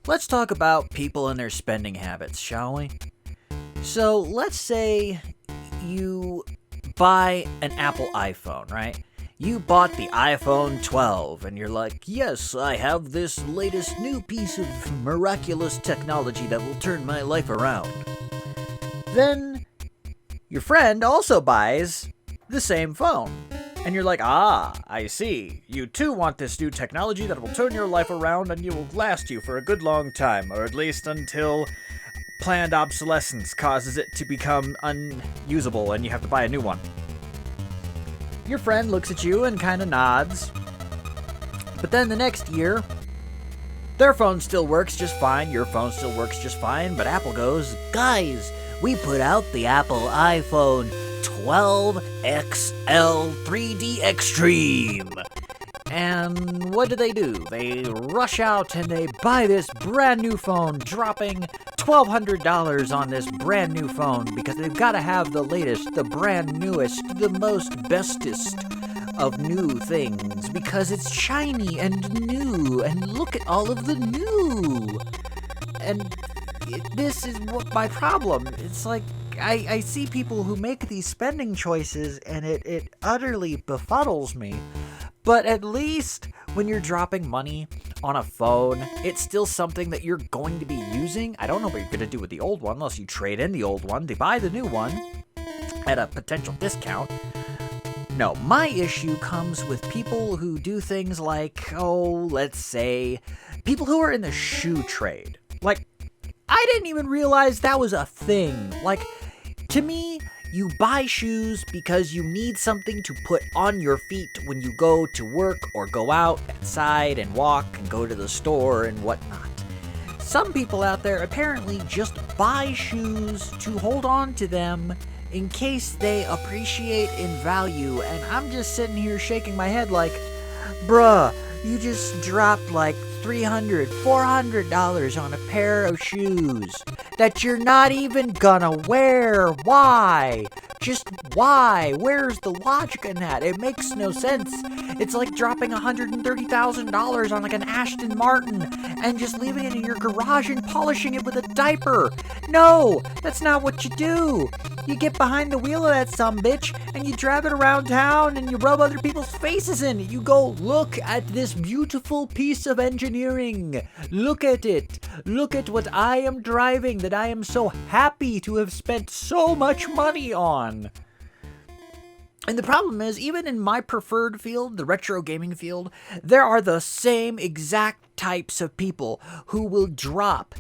let's talk about people and their spending habits, shall we? So, let's say you buy an Apple iPhone, right? You bought the iPhone 12, and you're like, yes, I have this latest new piece of miraculous technology that will turn my life around. Then, your friend also buys the same phone. And you're like, I see. You too want this new technology that will turn your life around and will last you for a good long time, or at least until planned obsolescence causes it to become unusable and you have to buy a new one. Your friend looks at you and kind of nods. But then the next year, their phone still works just fine, your phone still works just fine, but Apple goes, guys, we put out the Apple iPhone 12 XL 3D Extreme. And what do? They rush out and they buy this brand new phone, dropping $1,200 on this brand new phone because they've got to have the latest, the brand newest, the most bestest of new things because it's shiny and new, and look at all of the new. And this is what my problem. It's like I see people who make these spending choices and it utterly befuddles me. But at least when you're dropping money on a phone, it's still something that you're going to be using. I don't know what you're going to do with the old one unless you trade in the old one to buy the new one at a potential discount. No, my issue comes with people who do things like, let's say, people who are in the shoe trade. Like, I didn't even realize that was a thing. Like, to me, you buy shoes because you need something to put on your feet when you go to work or go outside and walk and go to the store and whatnot. Some people out there apparently just buy shoes to hold on to them in case they appreciate in value, and I'm just sitting here shaking my head like, bruh, you just dropped like $300, $400 on a pair of shoes that you're not even gonna wear. Why? Just why? Where's the logic in that? It makes no sense. It's like dropping $130,000 on like an Aston Martin and just leaving it in your garage and polishing it with a diaper. No, that's not what you do. You get behind the wheel of that sumbitch and you drive it around town and you rub other people's faces in it. You go, look at this beautiful piece of engineering. Look at it. Look at what I am driving that I am so happy to have spent so much money on. And the problem is, even in my preferred field, the retro gaming field, there are the same exact types of people who will drop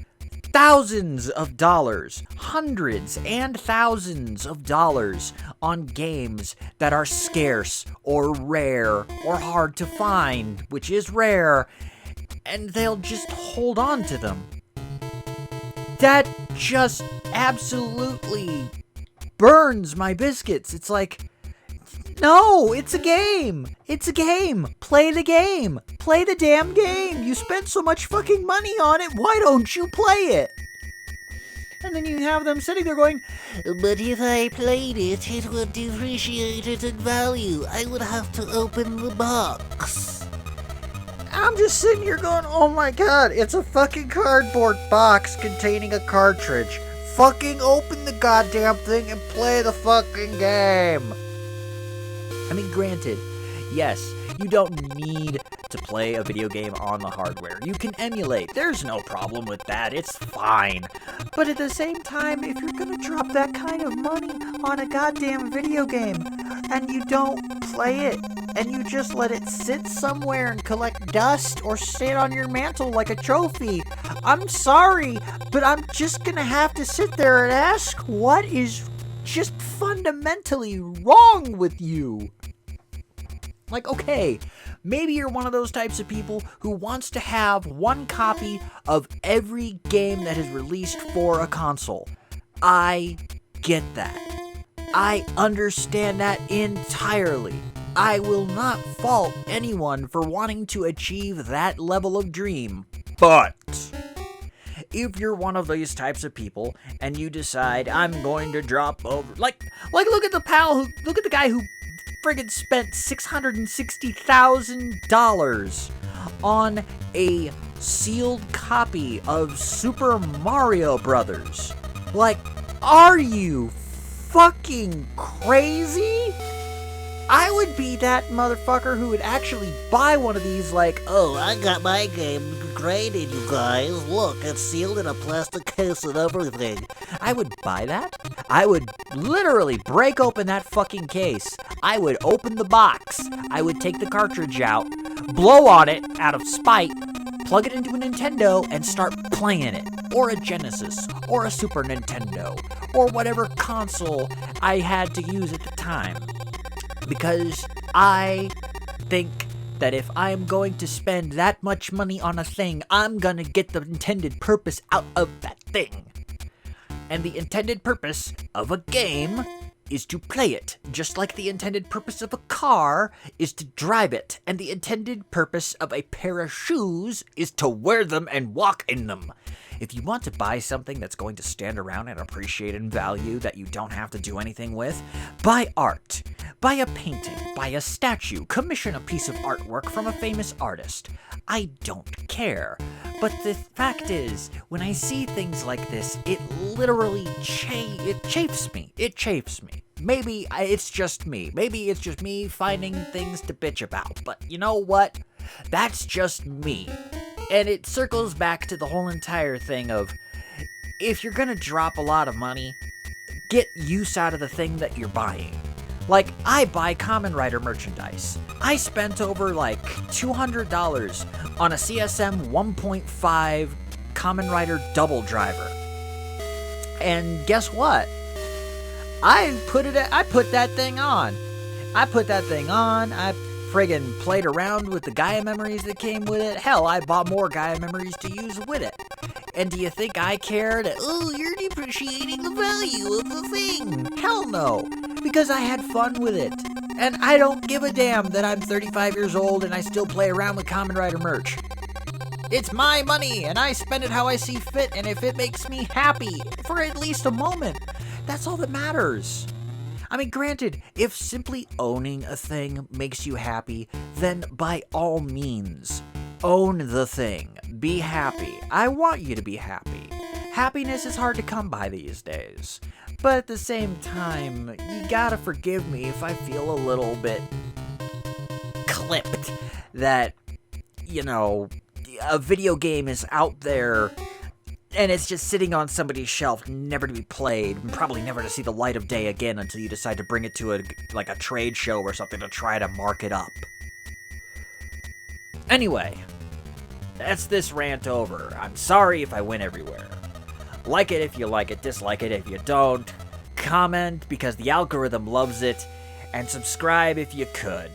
thousands of dollars, hundreds and thousands of dollars on games that are scarce or rare or hard to find, which is rare, and they'll just hold on to them. That just absolutely burns my biscuits. It's like, no, it's a game. It's a game. Play the game. Play the damn game. You spent so much fucking money on it. Why don't you play it? And then you have them sitting there going, but if I played it, it would depreciate it in value. I would have to open the box. I'm just sitting here going, oh my god, it's a fucking cardboard box containing a cartridge. Fucking open the goddamn thing and play the fucking game. I mean, granted, yes, you don't need to play a video game on the hardware. You can emulate. There's no problem with that. It's fine. But at the same time, if you're gonna drop that kind of money on a goddamn video game and you don't play it and you just let it sit somewhere and collect dust or sit on your mantle like a trophy, I'm sorry, but I'm just gonna have to sit there and ask, what is just fundamentally wrong with you? Like, okay, maybe you're one of those types of people who wants to have one copy of every game that is released for a console. I get that. I understand that entirely. I will not fault anyone for wanting to achieve that level of dream. But if you're one of these types of people and you decide I'm going to drop over, like look at the guy who friggin' spent $660,000 on a sealed copy of Super Mario Brothers. Like, are you fucking crazy? I would be that motherfucker who would actually buy one of these, like, Oh, I got my game graded, you guys. Look, it's sealed in a plastic case and everything. I would buy that. I would literally break open that fucking case. I would open the box. I would take the cartridge out, blow on it out of spite, plug it into a Nintendo, and start playing it. Or a Genesis, or a Super Nintendo, or whatever console I had to use at the time. Because I think that if I'm going to spend that much money on a thing, I'm gonna get the intended purpose out of that thing. And the intended purpose of a game is to play it, just like the intended purpose of a car is to drive it, and the intended purpose of a pair of shoes is to wear them and walk in them. If you want to buy something that's going to stand around and appreciate in value that you don't have to do anything with, buy art. Buy a painting, buy a statue, commission a piece of artwork from a famous artist. I don't care. But the fact is, when I see things like this, it literally chafes me. It chafes me. Maybe it's just me. Maybe it's just me finding things to bitch about. But you know what? That's just me. And it circles back to the whole entire thing of, if you're gonna drop a lot of money, get use out of the thing that you're buying. Like, I buy Kamen Rider merchandise. I spent over like $200 on a CSM 1.5 Kamen Rider double driver. And guess what? I put that thing on. I friggin' played around with the Gaia memories that came with it. Hell, I bought more Gaia memories to use with it. And do you think I cared? Oh, you're depreciating the value of the thing. Hell no, because I had fun with it. And I don't give a damn that I'm 35 years old and I still play around with Kamen Rider merch. It's my money, and I spend it how I see fit, and if it makes me happy for at least a moment, that's all that matters. I mean, granted, if simply owning a thing makes you happy, then by all means, own the thing. Be happy. I want you to be happy. Happiness is hard to come by these days. But at the same time, you gotta forgive me if I feel a little bit clipped that, you know, a video game is out there and it's just sitting on somebody's shelf, never to be played, and probably never to see the light of day again until you decide to bring it to a trade show or something to try to mark it up. Anyway, that's this rant over. I'm sorry if I went everywhere. Like it if you like it, dislike it if you don't. Comment because the algorithm loves it, and subscribe if you could.